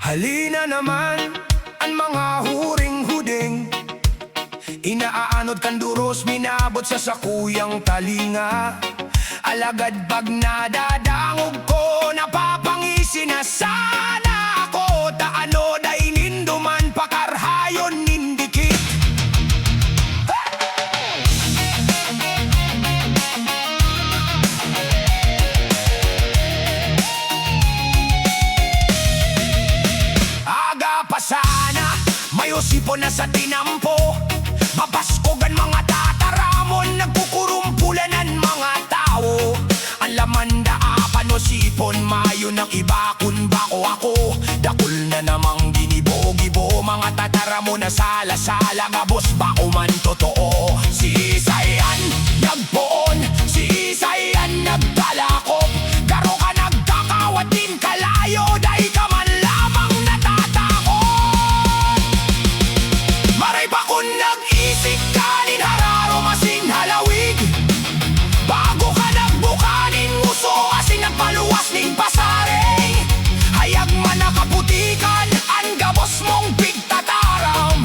Halina naman ang mga huring-huding, inaaanod kan duros, minabot sa sakuyang talinga. Alagad pag nadadangog ko, napapangisi na sana ako. Taano da ininduman, pakarhayon nindikit. Aga pa sana, may usipon na sa tinampo. Mapaskogan mga tataramon, nagkukurumpulanan mga tao. Ang laman daapan o sipon, mayo ng iba kun bako ako. Dakul na namang ginibo-gibo, mga tataramon na sala-sala. Gabos bako man totoo, si Isayan nagpoon, si Isayan nagtalakop. Garo ka nagkakawat din kalayo, dahi ka man lamang natatakot. Maray pa kung nag-isip kanin hararo masin halawig. Bago ka nagbukanin nguso, asin nagpaluwas ning pasaring. Hayag man nakaputikan, ang gabos mong pigtataram.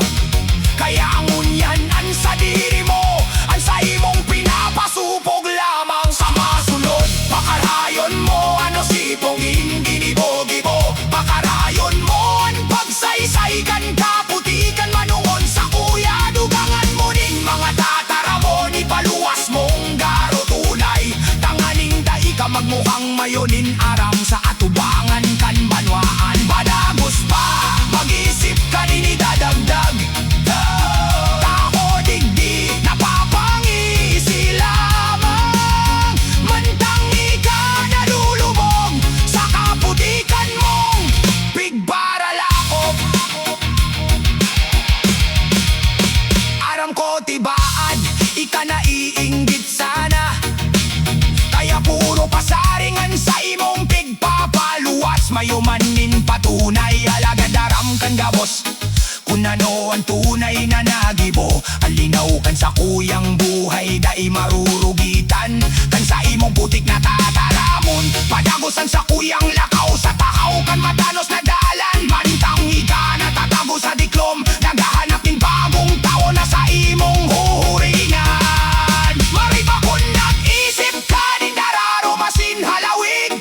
Kaya ang unyan an sa diri mo, ang sa imong pinapasupog lamang. Sa masunod, pakarayon mo, ano sipong ginibo-gibo. Pakarayon mo, ang pagsaysaygan ka, putikan manungon sa kuya. Dugangan mo ning mga tataramon, ipaluwas mong garo tunay. Tanganing dai ka magmukhang mayonin aram sa atubangan kan banwaan. Badagos pa, mag-isip ka ninidadagdag. Tako digdi, napapangisi lamang. Mantangi ka nalulubog sa kaputikan mong pigbaralakop. Aram ko tibaan, ika naiinggit sana. Kaya puro pasaringan sa imong pigpapaluwas. Mayumanin patunay, alagad aram kan gabos kung ano ang tunay na nagibo. Alinaw kan sa kuyang buhay, dai marurugitan kan sa imong putik na tataramon. Padagosan sa kuyang lakaw, sa takaw kan matanos na dalan. Mantangi ka natatago sa diklom, naghahanap din bagong tao na sa imong huhuringan. Maray pa kung nag-isip ka din dararo masin halawig.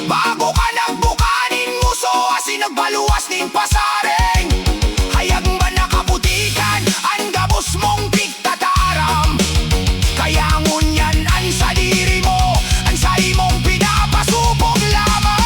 Bago ka nagbukanin nguso, asin nagbaluwas ning pasaring. Hayag man nakaputikan, ang gabos mong pigtataram. Kaya ngunyan an sa diri mo, ang sa imong pinapasupog lamang.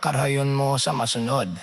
karayon mo sa masunod.